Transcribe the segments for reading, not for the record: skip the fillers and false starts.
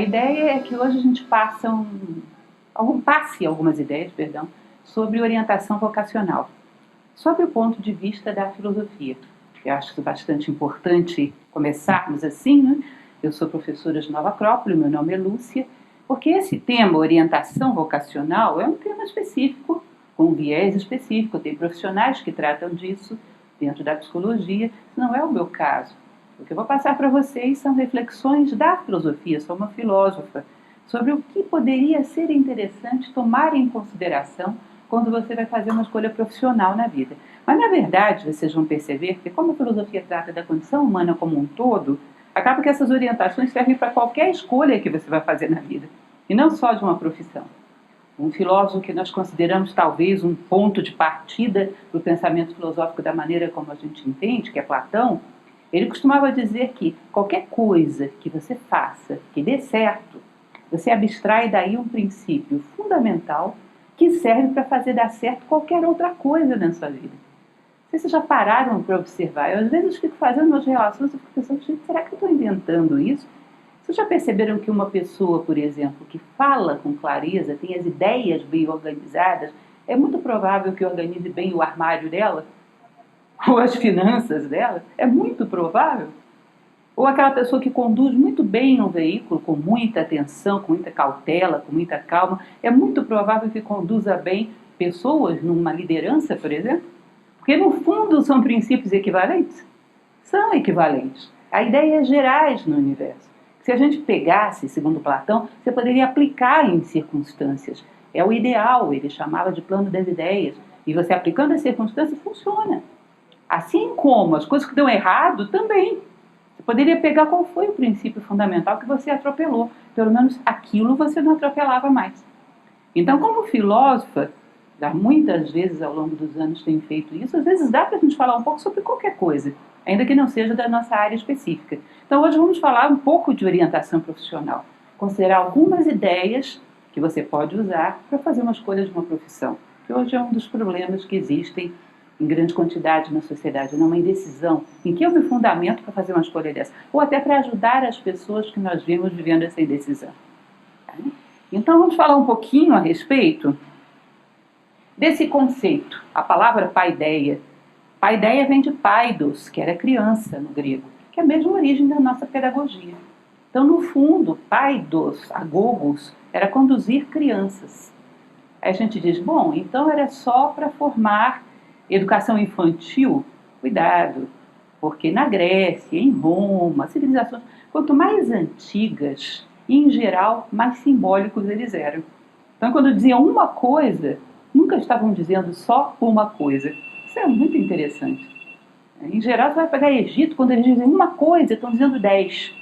ideia é que hoje a gente passe algumas ideias, sobre orientação vocacional, sob o ponto de vista da filosofia. Eu acho bastante importante começarmos assim, né? Eu sou professora de Nova Acrópole, meu nome é Lúcia, porque esse tema, orientação vocacional, é um tema específico, com um viés específico. Tem profissionais que tratam disso dentro da psicologia, não é o meu caso. O que eu vou passar para vocês são reflexões da filosofia, sou uma filósofa, sobre o que poderia ser interessante tomar em consideração quando você vai fazer uma escolha profissional na vida. Mas, na verdade, vocês vão perceber que, como a filosofia trata da condição humana como um todo, acaba que essas orientações servem para qualquer escolha que você vai fazer na vida, e não só de uma profissão. Um filósofo que nós consideramos talvez um ponto de partida do pensamento filosófico da maneira como a gente entende, que é Platão, ele costumava dizer que qualquer coisa que você faça que dê certo, você abstrai daí um princípio fundamental que serve para fazer dar certo qualquer outra coisa na sua vida. Vocês já pararam para observar? Eu, às vezes, fico fazendo umas relações e fico pensando, gente, será que eu estou inventando isso? Vocês já perceberam que uma pessoa, por exemplo, que fala com clareza, tem as ideias bem organizadas, é muito provável que organize bem o armário dela? Ou as finanças dela? É muito provável. Ou aquela pessoa que conduz muito bem um veículo, com muita atenção, com muita cautela, com muita calma, é muito provável que conduza bem pessoas numa liderança, por exemplo? Porque, no fundo, são princípios equivalentes? São equivalentes. Há ideias gerais no universo. Se a gente pegasse, segundo Platão, você poderia aplicar em circunstâncias. É o ideal, ele chamava de plano das ideias. E você aplicando as circunstâncias, funciona. Assim como as coisas que dão errado, também. Você poderia pegar qual foi o princípio fundamental que você atropelou. Pelo menos aquilo você não atropelava mais. Então, como filósofa, já muitas vezes ao longo dos anos tenho feito isso, às vezes dá para a gente falar um pouco sobre qualquer coisa, ainda que não seja da nossa área específica. Então, hoje vamos falar um pouco de orientação profissional, considerar algumas ideias que você pode usar para fazer uma escolha de uma profissão, que hoje é um dos problemas que existem em grande quantidade na sociedade, numa indecisão, em que eu me fundamento para fazer uma escolha dessa, ou até para ajudar as pessoas que nós vimos vivendo essa indecisão. Então, vamos falar um pouquinho a respeito desse conceito, a palavra paideia. Paideia vem de paidos, que era criança no grego, que é a mesma origem da nossa pedagogia. Então, no fundo, paidos, agogos, era conduzir crianças. Aí a gente diz, bom, então era só para formar educação infantil? Cuidado, porque na Grécia, em Roma, civilizações, quanto mais antigas, em geral, mais simbólicos eles eram. Então, quando diziam uma coisa, nunca estavam dizendo só uma coisa. Isso é muito interessante. Em geral, você vai pegar Egito, quando eles dizem uma coisa, estão dizendo 10.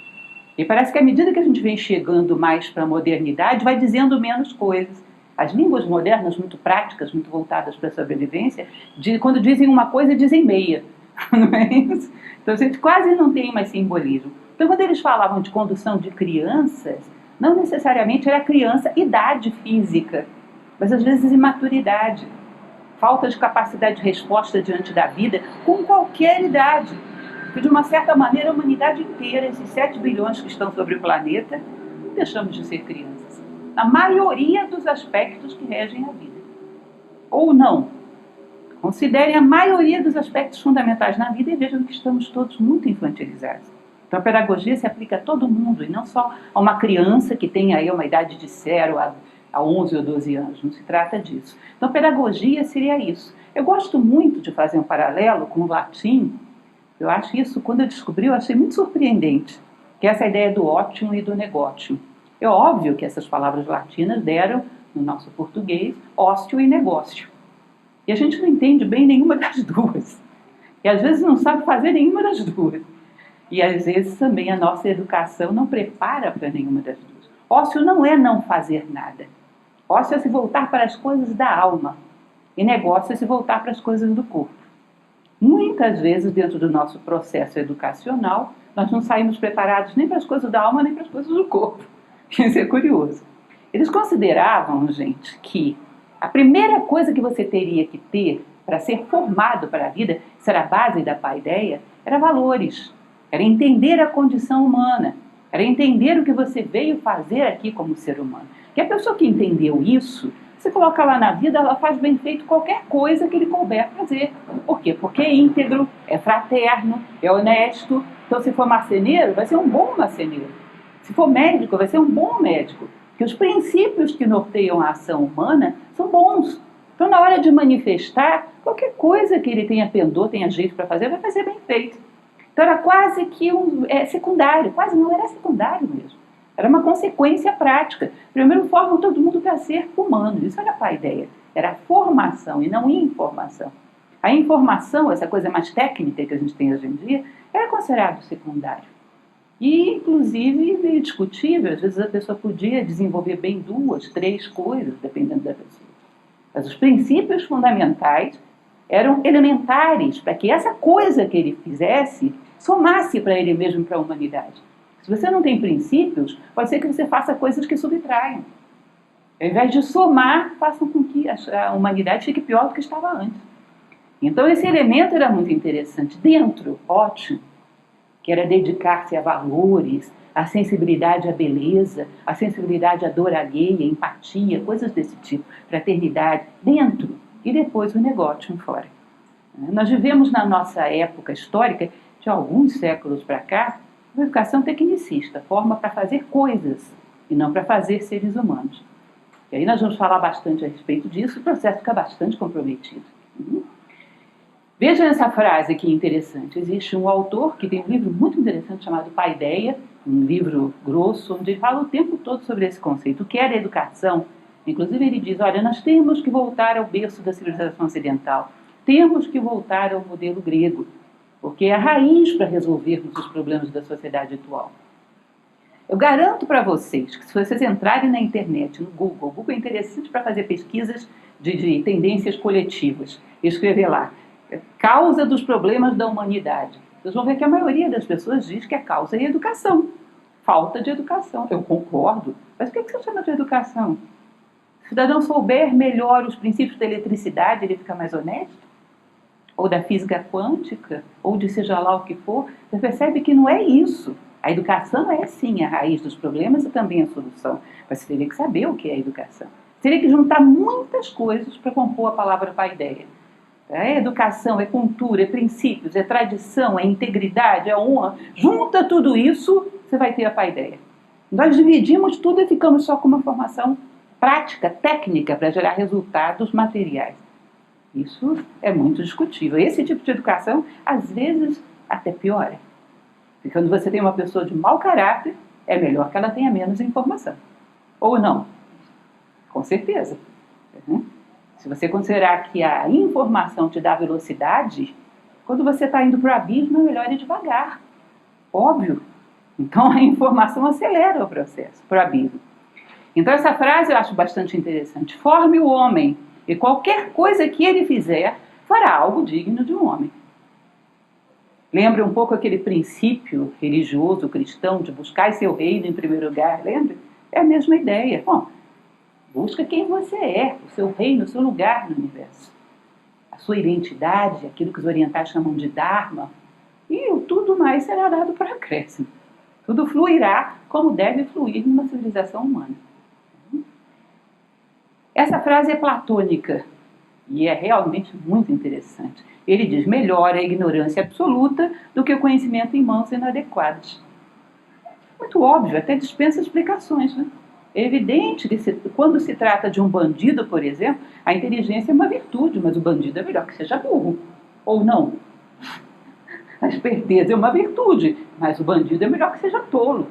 E parece que à medida que a gente vem chegando mais para a modernidade, vai dizendo menos coisas. As línguas modernas, muito práticas, muito voltadas para a sobrevivência, quando dizem uma coisa, dizem meia. Não é isso? Então, a gente quase não tem mais simbolismo. Então, quando eles falavam de condução de crianças, não necessariamente era criança, idade física, mas às vezes imaturidade, falta de capacidade de resposta diante da vida com qualquer idade. Porque, de uma certa maneira, a humanidade inteira, esses 7 bilhões que estão sobre o planeta, não deixamos de ser crianças. Na maioria dos aspectos que regem a vida. Ou não. Considerem a maioria dos aspectos fundamentais na vida e vejam que estamos todos muito infantilizados. Então, a pedagogia se aplica a todo mundo e não só a uma criança que tem aí uma idade de 0 a 11 ou 12 anos. Não se trata disso. Então, pedagogia seria isso. Eu gosto muito de fazer um paralelo com o latim. Eu acho isso, quando eu descobri, eu achei muito surpreendente. Que é essa ideia do ótimo e do negócio. É óbvio que essas palavras latinas deram, no nosso português, ócio e negócio. E a gente não entende bem nenhuma das duas. E às vezes não sabe fazer nenhuma das duas. E às vezes também a nossa educação não prepara para nenhuma das duas. Ócio não é não fazer nada. Ócio é se voltar para as coisas da alma. E negócio é se voltar para as coisas do corpo. Muitas vezes, dentro do nosso processo educacional, nós não saímos preparados nem para as coisas da alma, nem para as coisas do corpo. Isso é curioso. Eles consideravam, gente, que a primeira coisa que você teria que ter para ser formado para a vida, isso era a base da paideia, era valores. Era entender a condição humana. Era entender o que você veio fazer aqui como ser humano. Que a pessoa que entendeu isso, você coloca lá na vida, ela faz bem feito qualquer coisa que ele couber fazer. Por quê? Porque é íntegro, é fraterno, é honesto. Então, se for marceneiro, vai ser um bom marceneiro. Se for médico, vai ser um bom médico. Porque os princípios que norteiam a ação humana são bons. Então, na hora de manifestar, qualquer coisa que ele tenha pendor, tenha jeito para fazer, vai fazer bem feito. Então, era quase que secundário. Quase não, era secundário mesmo. Era uma consequência prática. Primeiro, formam todo mundo para ser humano. Isso era a ideia. Era formação e não informação. A informação, essa coisa mais técnica que a gente tem hoje em dia, era considerado secundário. E, inclusive, meio discutível. Às vezes a pessoa podia desenvolver bem 2, 3 coisas, dependendo da pessoa. Mas os princípios fundamentais eram elementares para que essa coisa que ele fizesse somasse para ele mesmo e para a humanidade. Se você não tem princípios, pode ser que você faça coisas que subtraiam. Ao invés de somar, façam com que a humanidade fique pior do que estava antes. Então esse elemento era muito interessante. Dentro, ótimo, que era dedicar-se a valores, a sensibilidade à beleza, a sensibilidade à dor alheia, empatia, coisas desse tipo, fraternidade, dentro, e depois o negócio fora. Nós vivemos na nossa época histórica, de alguns séculos para cá, uma educação tecnicista, forma para fazer coisas e não para fazer seres humanos. E aí nós vamos falar bastante a respeito disso, o processo fica bastante comprometido. Vejam essa frase que interessante. Existe um autor que tem um livro muito interessante chamado Paideia, um livro grosso, onde ele fala o tempo todo sobre esse conceito. O que era educação? Inclusive ele diz, olha, nós temos que voltar ao berço da civilização ocidental. Temos que voltar ao modelo grego, porque é a raiz para resolvermos os problemas da sociedade atual. Eu garanto para vocês que se vocês entrarem na internet, no Google, o Google é interessante para fazer pesquisas de tendências coletivas, escrever lá, causa dos problemas da humanidade. Vocês vão ver que a maioria das pessoas diz que a causa é a educação. Falta de educação. Eu concordo. Mas o que você chama de educação? Se o cidadão souber melhor os princípios da eletricidade, ele fica mais honesto? Ou da física quântica? Ou de seja lá o que for? Você percebe que não é isso. A educação é sim a raiz dos problemas e também a solução. Mas você teria que saber o que é educação. Você teria que juntar muitas coisas para compor a palavra paideia. É educação, é cultura, é princípios, é tradição, é integridade, é honra. Junta tudo isso, você vai ter a paideia. Nós dividimos tudo e ficamos só com uma formação prática, técnica, para gerar resultados materiais. Isso é muito discutível. Esse tipo de educação, às vezes, até piora. E quando você tem uma pessoa de mau caráter, é melhor que ela tenha menos informação. Ou não? Com certeza. Se você considerar que a informação te dá velocidade, quando você está indo para o abismo, é melhor ir devagar. Óbvio. Então, a informação acelera o processo para o abismo. Então, essa frase eu acho bastante interessante. Forme o homem, e qualquer coisa que ele fizer, fará algo digno de um homem. Lembra um pouco aquele princípio religioso, cristão, de buscar seu reino em primeiro lugar, lembra? É a mesma ideia. Bom, busca quem você é, o seu reino, o seu lugar no universo. A sua identidade, aquilo que os orientais chamam de Dharma, e tudo mais será dado para acréscimo. Tudo fluirá como deve fluir numa civilização humana. Essa frase é platônica e é realmente muito interessante. Ele diz, melhor a ignorância absoluta do que o conhecimento em mãos inadequadas. Muito óbvio, até dispensa explicações, né? É evidente que quando se trata de um bandido, por exemplo, a inteligência é uma virtude, mas o bandido é melhor que seja burro. Ou não? A esperteza é uma virtude, mas o bandido é melhor que seja tolo.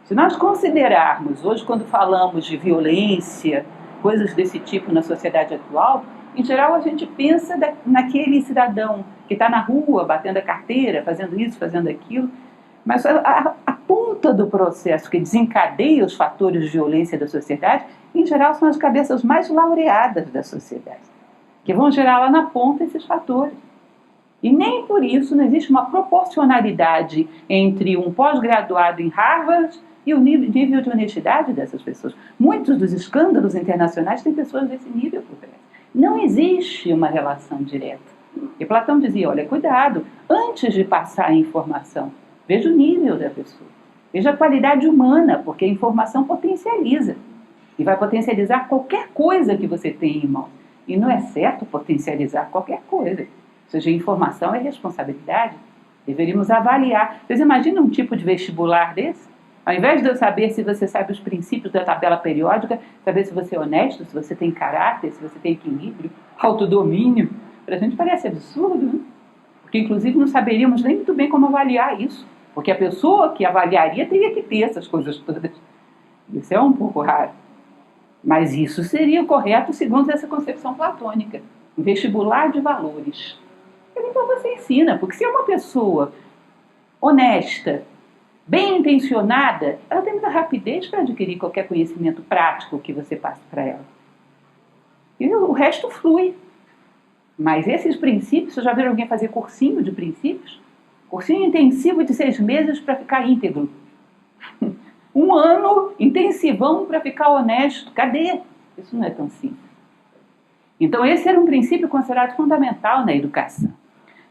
Se nós considerarmos, hoje quando falamos de violência, coisas desse tipo na sociedade atual, em geral a gente pensa naquele cidadão que está na rua, batendo a carteira, fazendo isso, fazendo aquilo, mas a ponta do processo que desencadeia os fatores de violência da sociedade, em geral, são as cabeças mais laureadas da sociedade, que vão gerar lá na ponta esses fatores. E nem por isso não existe uma proporcionalidade entre um pós-graduado em Harvard e o nível de honestidade dessas pessoas. Muitos dos escândalos internacionais têm pessoas desse nível por trás. Não existe uma relação direta. E Platão dizia, olha, cuidado, antes de passar a informação, veja o nível da pessoa. Veja a qualidade humana, porque a informação potencializa. E vai potencializar qualquer coisa que você tem em mãos. E não é certo potencializar qualquer coisa. Ou seja, informação é responsabilidade. Deveríamos avaliar. Vocês imaginam um tipo de vestibular desse? Ao invés de eu saber se você sabe os princípios da tabela periódica, saber se você é honesto, se você tem caráter, se você tem equilíbrio, autodomínio, para a gente parece absurdo, né? Porque inclusive não saberíamos nem muito bem como avaliar isso. Porque a pessoa que avaliaria teria que ter essas coisas todas. Isso é um pouco raro. Mas isso seria o correto segundo essa concepção platônica. Um vestibular de valores. Então você ensina, porque se é uma pessoa honesta, bem intencionada, ela tem muita rapidez para adquirir qualquer conhecimento prático que você passe para ela. E o resto flui. Mas esses princípios, vocês já viram alguém fazer cursinho de princípios? Cursinho intensivo de 6 meses para ficar íntegro. 1 ano intensivão para ficar honesto. Cadê? Isso não é tão simples. Então esse era um princípio considerado fundamental na educação.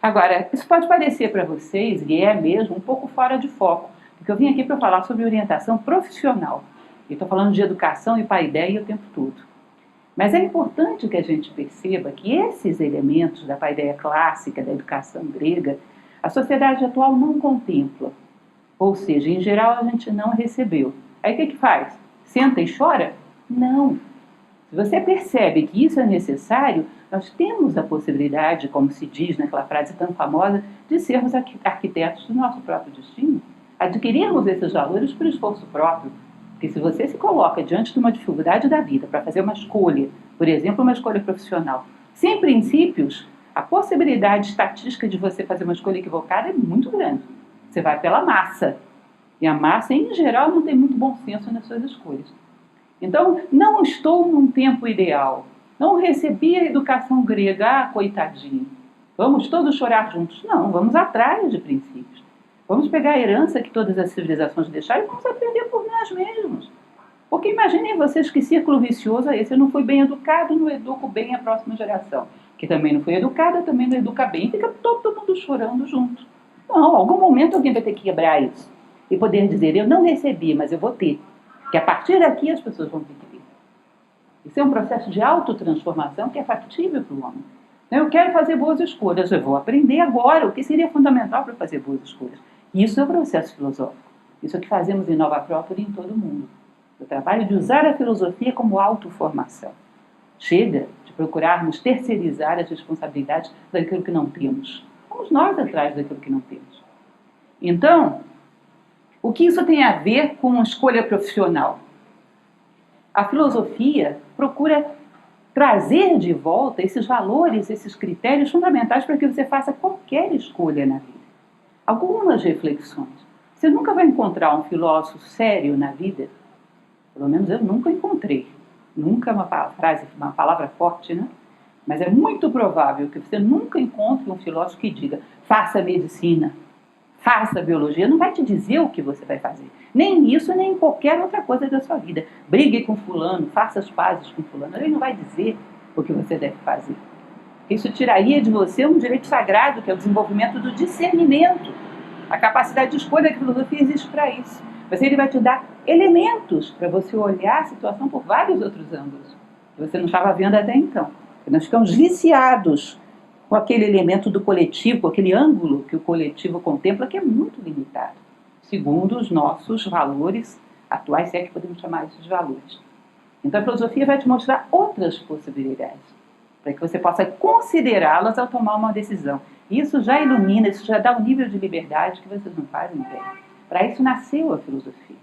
Agora, isso pode parecer para vocês, e é mesmo, um pouco fora de foco, porque eu vim aqui para falar sobre orientação profissional. E estou falando de educação e paideia o tempo todo. Mas é importante que a gente perceba que esses elementos da paideia clássica, da educação grega, a sociedade atual não contempla. Ou seja, em geral a gente não recebeu. Aí o que faz? Senta e chora? Não. Se você percebe que isso é necessário, nós temos a possibilidade, como se diz naquela frase tão famosa, de sermos arquitetos do nosso próprio destino. Adquirirmos esses valores por esforço próprio. Porque se você se coloca diante de uma dificuldade da vida para fazer uma escolha, por exemplo, uma escolha profissional, sem princípios, a possibilidade estatística de você fazer uma escolha equivocada é muito grande. Você vai pela massa. E a massa, em geral, não tem muito bom senso nas suas escolhas. Então, não estou num tempo ideal. Não recebi a educação grega, coitadinho. Vamos todos chorar juntos. Não, vamos atrás de princípios. Vamos pegar a herança que todas as civilizações deixaram e vamos aprender por nós mesmos. Porque imaginem vocês que círculo vicioso é esse. Eu não fui bem educado, não educo bem a próxima geração. Que também não foi educada, também não educa bem. Fica todo mundo chorando junto. Não, em algum momento alguém vai ter que quebrar isso. E poder dizer, eu não recebi, mas eu vou ter. Que a partir daqui as pessoas vão ter que ter. Isso é um processo de autotransformação que é factível para o homem. Eu quero fazer boas escolhas, eu vou aprender agora o que seria fundamental para fazer boas escolhas. Isso é o processo filosófico. Isso é o que fazemos em Nova Acrópole e em todo o mundo. O trabalho de usar a filosofia como autoformação. Chega de procurarmos terceirizar as responsabilidades daquilo que não temos. Vamos nós atrás daquilo que não temos. Então, o que isso tem a ver com a escolha profissional? A filosofia procura trazer de volta esses valores, esses critérios fundamentais para que você faça qualquer escolha na vida. Algumas reflexões. Você nunca vai encontrar um filósofo sério na vida, pelo menos eu nunca encontrei. Nunca é uma palavra forte, né? Mas é muito provável que você nunca encontre um filósofo que diga, faça medicina, faça biologia, não vai te dizer o que você vai fazer. Nem isso, nem qualquer outra coisa da sua vida. Brigue com fulano, faça as pazes com fulano. Ele não vai dizer o que você deve fazer. Isso tiraria de você um direito sagrado, que é o desenvolvimento do discernimento. A capacidade de escolha da filosofia existe para isso. Mas ele vai te dar elementos para você olhar a situação por vários outros ângulos, que você não estava vendo até então. Nós ficamos viciados com aquele elemento do coletivo, com aquele ângulo que o coletivo contempla, que é muito limitado, segundo os nossos valores atuais, se é que podemos chamar isso de valores. Então a filosofia vai te mostrar outras possibilidades, para que você possa considerá-las ao tomar uma decisão. Isso já ilumina, isso já dá um nível de liberdade que vocês não fazem ideia. Para isso nasceu a filosofia.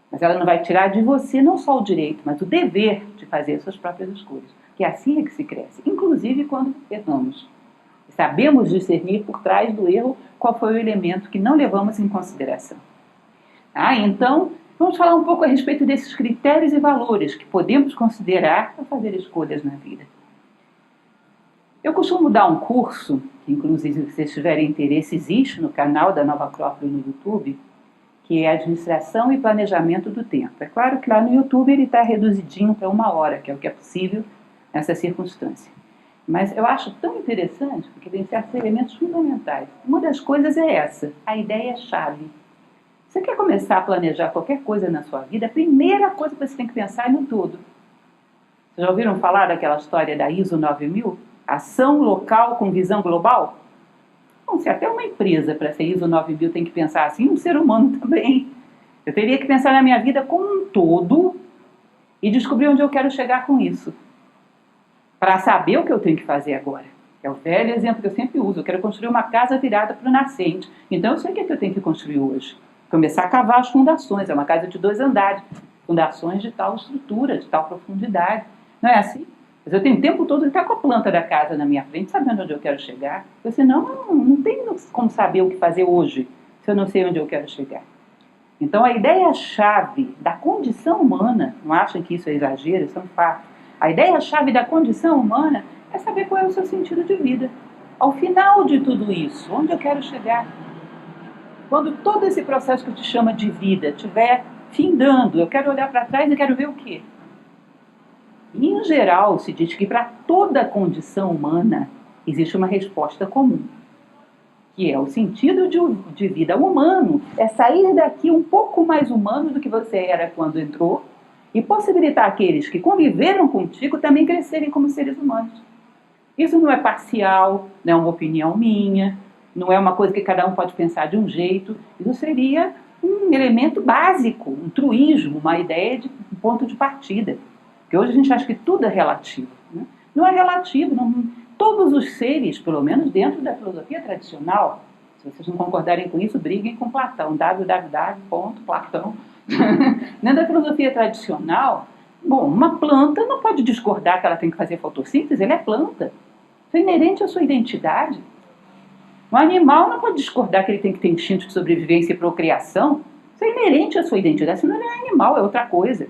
Mas ela não vai tirar de você não só o direito, mas o dever de fazer as suas próprias escolhas. Que assim é que se cresce, inclusive quando erramos. Sabemos discernir por trás do erro qual foi o elemento que não levamos em consideração. Então, vamos falar um pouco a respeito desses critérios e valores que podemos considerar para fazer escolhas na vida. Eu costumo dar um curso, que inclusive se vocês tiverem interesse, existe no canal da Nova Acrópole no YouTube, que é Administração e Planejamento do Tempo. É claro que lá no YouTube ele está reduzidinho para 1 hora, que é o que é possível nessa circunstância. Mas eu acho tão interessante, porque tem certos elementos fundamentais. Uma das coisas é essa, a ideia-chave. Você quer começar a planejar qualquer coisa na sua vida, a primeira coisa que você tem que pensar é no todo. Vocês já ouviram falar daquela história da ISO 9000? Ação local com visão global? Bom, se até uma empresa para ser ISO 9000 tem que pensar assim, um ser humano também. Eu teria que pensar na minha vida como um todo e descobrir onde eu quero chegar com isso. Para saber o que eu tenho que fazer agora. É o velho exemplo que eu sempre uso. Eu quero construir uma casa virada para o nascente. Então eu sei o que eu tenho que construir hoje. Começar a cavar as fundações. É uma casa de 2 andares. Fundações de tal estrutura, de tal profundidade. Não é assim? Mas eu tenho o tempo todo que estar com a planta da casa na minha frente, sabendo onde eu quero chegar. Porque senão não tenho como saber o que fazer hoje, se eu não sei onde eu quero chegar. Então a ideia-chave da condição humana, não achem que isso é exagero, isso é um fato. A ideia-chave da condição humana é saber qual é o seu sentido de vida. Ao final de tudo isso, onde eu quero chegar? Quando todo esse processo que eu te chamo de vida estiver findando, eu quero olhar para trás e quero ver o quê? E, em geral, se diz que para toda condição humana existe uma resposta comum, que é o sentido de vida humano, é sair daqui um pouco mais humano do que você era quando entrou e possibilitar aqueles que conviveram contigo também crescerem como seres humanos. Isso não é parcial, não é uma opinião minha, não é uma coisa que cada um pode pensar de um jeito. Isso seria um elemento básico, um truísmo, uma ideia de um ponto de partida. Porque hoje a gente acha que tudo é relativo. Né? Não é relativo. Todos os seres, pelo menos dentro da filosofia tradicional, se vocês não concordarem com isso, briguem com Platão, www.platão. Dentro da filosofia tradicional, bom, uma planta não pode discordar que ela tem que fazer fotossíntese, ela é planta. Isso é inerente à sua identidade. Um animal não pode discordar que ele tem que ter instinto de sobrevivência e procriação. Isso é inerente à sua identidade, senão ele é animal, é outra coisa.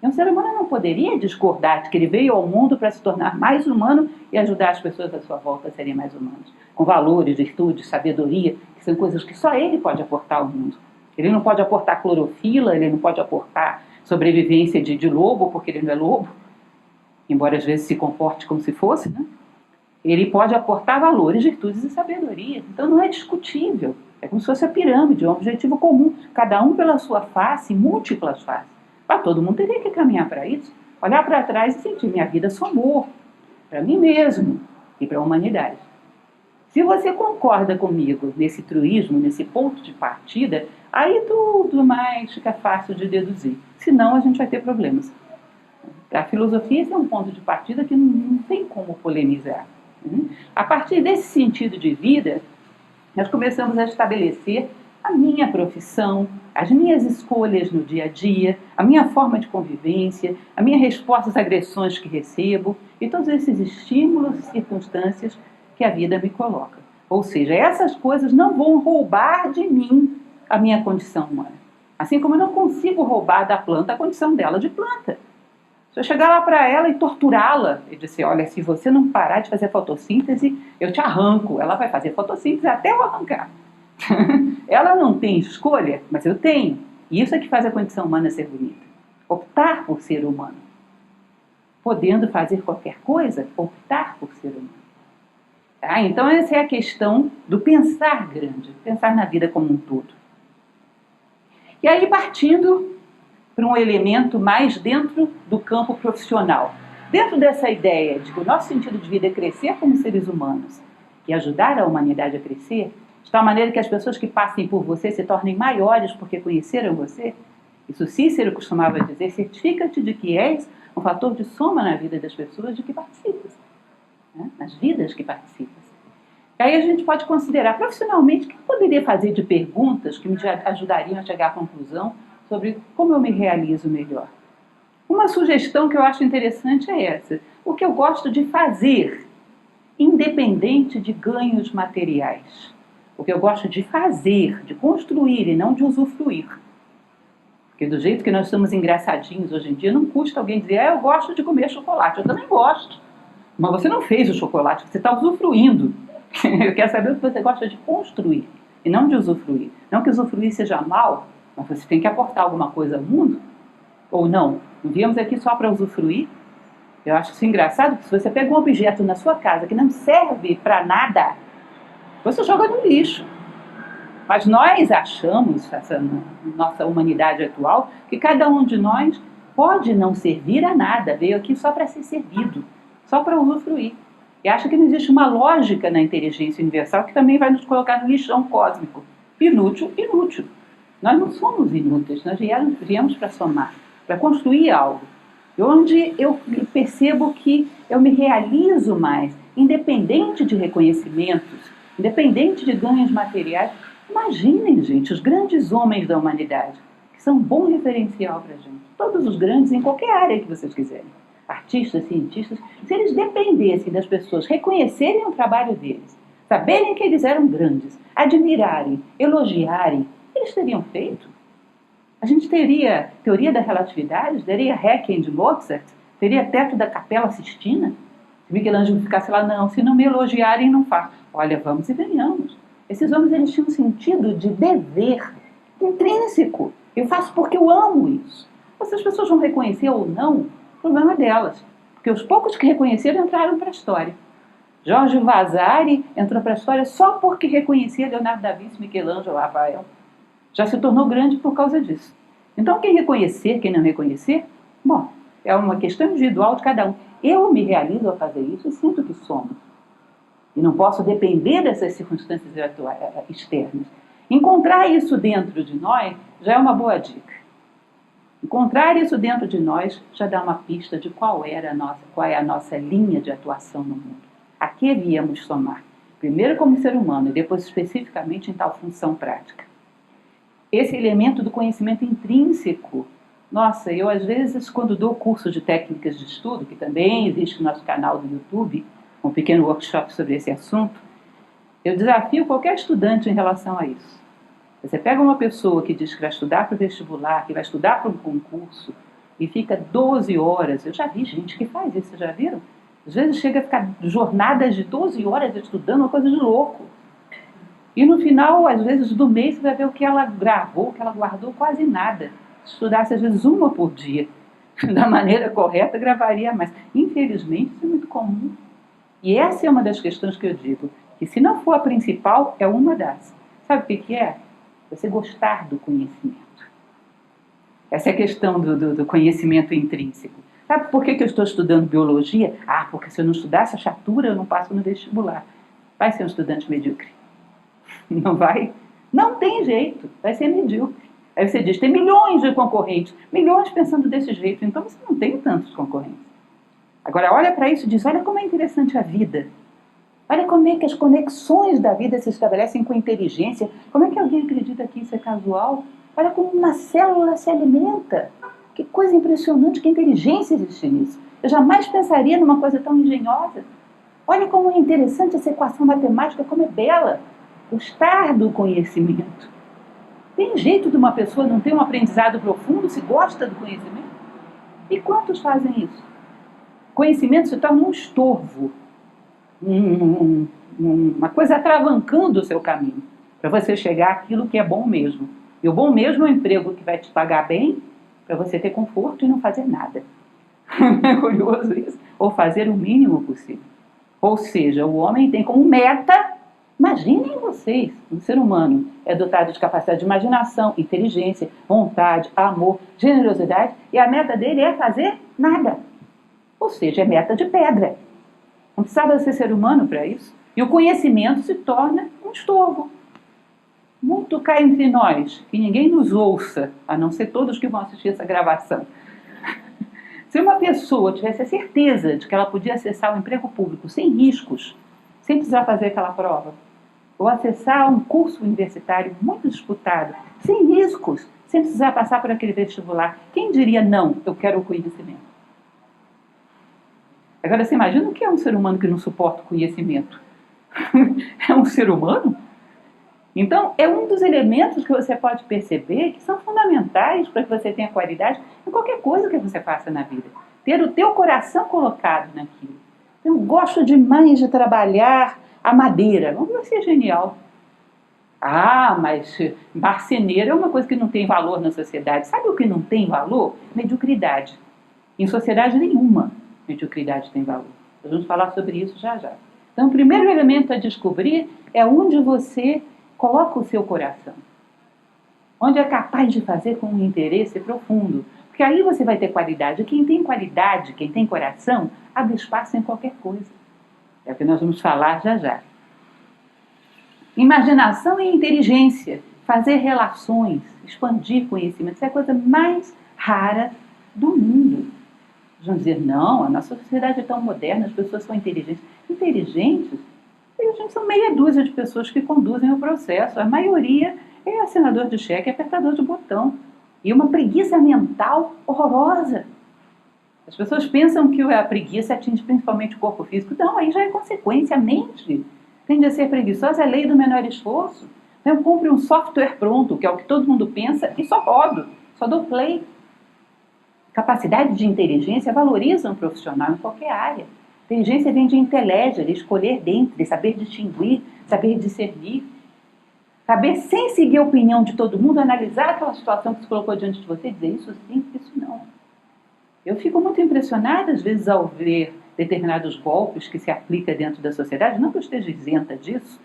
E um ser humano não poderia discordar de que ele veio ao mundo para se tornar mais humano e ajudar as pessoas à sua volta a serem mais humanas. Com valores, virtudes, sabedoria, que são coisas que só ele pode aportar ao mundo. Ele não pode aportar clorofila, ele não pode aportar sobrevivência de lobo, porque ele não é lobo, embora às vezes se comporte como se fosse, né? Ele pode aportar valores, virtudes e sabedoria. Então não é discutível. É como se fosse a pirâmide, um objetivo comum, cada um pela sua face, múltiplas faces. Todo mundo teria que caminhar para isso, olhar para trás e sentir minha vida somou para mim mesmo e para a humanidade. Se você concorda comigo nesse truísmo, nesse ponto de partida, aí tudo mais fica fácil de deduzir. Senão a gente vai ter problemas. A filosofia esse é um ponto de partida que não tem como polemizar. A partir desse sentido de vida, nós começamos a estabelecer a minha profissão, as minhas escolhas no dia a dia, a minha forma de convivência, a minha resposta às agressões que recebo e todos esses estímulos e circunstâncias que a vida me coloca. Ou seja, essas coisas não vão roubar de mim a minha condição humana. Assim como eu não consigo roubar da planta a condição dela de planta. Se eu chegar lá para ela e torturá-la e dizer, olha, se você não parar de fazer fotossíntese, eu te arranco. Ela vai fazer fotossíntese até eu arrancar. Ela não tem escolha, mas eu tenho. E isso é que faz a condição humana ser bonita. Optar por ser humano. Podendo fazer qualquer coisa, optar por ser humano. Tá? Então essa é a questão do pensar grande, pensar na vida como um todo. E aí partindo para um elemento mais dentro do campo profissional. Dentro dessa ideia de que o nosso sentido de vida é crescer como seres humanos e ajudar a humanidade a crescer, de tal maneira que as pessoas que passem por você se tornem maiores porque conheceram você. Isso Cícero costumava dizer, certifica-te de que és um fator de soma na vida das pessoas de que participas, né? Nas vidas que participas. E aí a gente pode considerar profissionalmente o que eu poderia fazer de perguntas que me ajudariam a chegar à conclusão sobre como eu me realizo melhor. Uma sugestão que eu acho interessante é essa. O que eu gosto de fazer, independente de ganhos materiais. O que eu gosto de fazer, de construir e não de usufruir. Porque do jeito que nós estamos engraçadinhos hoje em dia, não custa alguém dizer, eu gosto de comer chocolate. Eu também gosto. Mas você não fez o chocolate, você está usufruindo. Eu quero saber o que você gosta de construir e não de usufruir. Não que usufruir seja mal, mas você tem que aportar alguma coisa ao mundo. Ou não. Não viemos aqui só para usufruir. Eu acho isso engraçado, porque se você pega um objeto na sua casa que não serve para nada, você joga no lixo. Mas nós achamos, essa nossa humanidade atual, que cada um de nós pode não servir a nada, veio aqui só para ser servido, só para usufruir. E acha que não existe uma lógica na inteligência universal que também vai nos colocar no lixão cósmico. Inútil, inútil. Nós não somos inúteis, nós viemos para somar, para construir algo. Onde eu percebo que eu me realizo mais, independente de reconhecimentos, independente de ganhos materiais. Imaginem, gente, os grandes homens da humanidade, que são um bom referencial para a gente. Todos os grandes, em qualquer área que vocês quiserem. Artistas, cientistas, se eles dependessem das pessoas reconhecerem o trabalho deles, saberem que eles eram grandes, admirarem, elogiarem, eles teriam feito. A gente teria teoria da relatividade, teria Requiem de Mozart, teria teto da Capela Sistina. Se Michelangelo ficasse lá, não, se não me elogiarem, não faço. Olha, vamos e venhamos. Esses homens, eles tinham um sentido de dever intrínseco. Eu faço porque eu amo isso. Se as pessoas vão reconhecer ou não, o problema é delas. Porque os poucos que reconheceram entraram para a história. Jorge Vasari entrou para a história só porque reconhecia Leonardo da Vinci, Michelangelo, Rafael. Já se tornou grande por causa disso. Então, quem reconhecer, quem não reconhecer, bom, é uma questão individual de cada um. Eu me realizo ao fazer isso e sinto que somos. E não posso depender dessas circunstâncias externas. Encontrar isso dentro de nós já é uma boa dica. Encontrar isso dentro de nós já dá uma pista de qual é a nossa linha de atuação no mundo. A que viemos somar? Primeiro como ser humano e depois especificamente em tal função prática. Esse elemento do conhecimento intrínseco. Nossa, eu às vezes, quando dou curso de técnicas de estudo, que também existe no nosso canal do YouTube, um pequeno workshop sobre esse assunto, eu desafio qualquer estudante em relação a isso. Você pega uma pessoa que diz que vai estudar para o vestibular, que vai estudar para um concurso, e fica 12 horas. Eu já vi gente que faz isso, vocês já viram? Às vezes chega a ficar jornadas de 12 horas estudando, uma coisa de louco. E no final, às vezes, do mês, você vai ver o que ela gravou, o que ela guardou, quase nada. Se estudasse, às vezes, uma por dia, da maneira correta, gravaria mais. Infelizmente, isso é muito comum. E essa é uma das questões que eu digo, que se não for a principal, é uma das. Sabe o que é? Você gostar do conhecimento. Essa é a questão do conhecimento intrínseco. Sabe por que eu estou estudando biologia? Ah, porque se eu não estudar essa chatura, eu não passo no vestibular. Vai ser um estudante medíocre. Não vai? Não tem jeito, vai ser medíocre. Aí você diz, tem milhões de concorrentes, milhões pensando desse jeito, então você não tem tantos concorrentes. Agora olha para isso e diz, olha como é interessante a vida. Olha como é que as conexões da vida se estabelecem com inteligência. Como é que alguém acredita que isso é casual? Olha como uma célula se alimenta. Que coisa impressionante, que inteligência existe nisso. Eu jamais pensaria numa coisa tão engenhosa. Olha como é interessante essa equação matemática, como é bela. Gostar do conhecimento. Tem jeito de uma pessoa não ter um aprendizado profundo se gosta do conhecimento? E quantos fazem isso? Conhecimento se torna um estorvo, uma coisa atravancando o seu caminho, para você chegar àquilo que é bom mesmo. E o bom mesmo é um emprego que vai te pagar bem, para você ter conforto e não fazer nada. É curioso isso. Ou fazer o mínimo possível. Ou seja, o homem tem como meta. Imaginem vocês, um ser humano é dotado de capacidade de imaginação, inteligência, vontade, amor, generosidade, e a meta dele é fazer nada. Ou seja, é meta de pedra. Não precisava ser humano para isso. E o conhecimento se torna um estorvo. Muito cá entre nós, que ninguém nos ouça, a não ser todos que vão assistir essa gravação. Se uma pessoa tivesse a certeza de que ela podia acessar um emprego público sem riscos, sem precisar fazer aquela prova, ou acessar um curso universitário muito disputado, sem riscos, sem precisar passar por aquele vestibular, quem diria não, eu quero o conhecimento? Agora, você imagina o que é um ser humano que não suporta o conhecimento? É um ser humano? Então, é um dos elementos que você pode perceber que são fundamentais para que você tenha qualidade em qualquer coisa que você faça na vida. Ter o teu coração colocado naquilo. Eu gosto demais de trabalhar a madeira. Vai ser genial. Ah, mas marceneiro é uma coisa que não tem valor na sociedade. Sabe o que não tem valor? Mediocridade. Em sociedade nenhuma, mediocridade tem valor. Nós vamos falar sobre isso já já. Então, o primeiro elemento a descobrir é onde você coloca o seu coração, onde é capaz de fazer com um interesse profundo, porque aí você vai ter qualidade. Quem tem qualidade, quem tem coração, abre espaço em qualquer coisa. É o que nós vamos falar já já. Imaginação e inteligência, fazer relações, expandir conhecimento, isso é a coisa mais rara do mundo. Vão dizer, não, a nossa sociedade é tão moderna, as pessoas são inteligentes. Inteligentes são meia dúzia de pessoas que conduzem o processo. A maioria é assinador de cheque, apertador de botão. E uma preguiça mental horrorosa. As pessoas pensam que a preguiça atinge principalmente o corpo físico. Não, aí já é consequência. A mente tende a ser preguiçosa, é a lei do menor esforço. Eu compro um software pronto, que é o que todo mundo pensa, e só rodo, só dou play. Capacidade de inteligência valoriza um profissional em qualquer área. Inteligência vem de inteligere, escolher dentre, saber distinguir, saber discernir. Saber, sem seguir a opinião de todo mundo, analisar aquela situação que se colocou diante de você e dizer isso sim, isso não. Eu fico muito impressionada, às vezes, ao ver determinados golpes que se aplicam dentro da sociedade. Não que eu esteja isenta disso,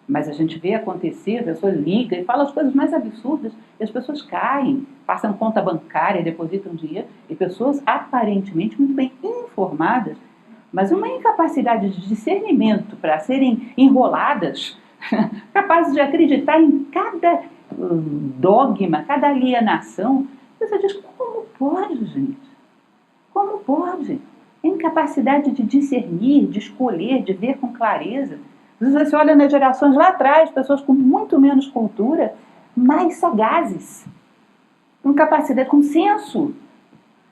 mas a gente vê acontecer, a pessoa liga e fala as coisas mais absurdas e as pessoas caem, passam conta bancária, depositam dinheiro, e pessoas aparentemente muito bem informadas, mas uma incapacidade de discernimento para serem enroladas, capazes de acreditar em cada dogma, cada alienação. Você diz, como pode, gente? Como pode? Incapacidade de discernir, de escolher, de ver com clareza. Às vezes você olha nas gerações lá atrás, pessoas com muito menos cultura, mais sagazes, com capacidade, com senso,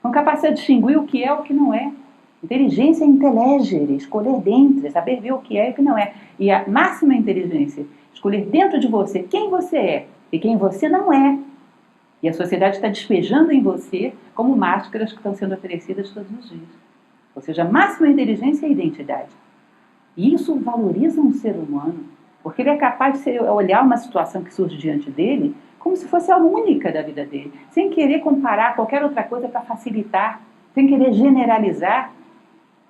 com capacidade de distinguir o que é e o que não é. Inteligência é inteligere, escolher dentro, saber ver o que é e o que não é. E a máxima inteligência, escolher dentro de você quem você é e quem você não é. E a sociedade está despejando em você como máscaras que estão sendo oferecidas todos os dias. Ou seja, a máxima inteligência é a identidade. E isso valoriza um ser humano, porque ele é capaz de olhar uma situação que surge diante dele como se fosse a única da vida dele, sem querer comparar qualquer outra coisa para facilitar, sem querer generalizar.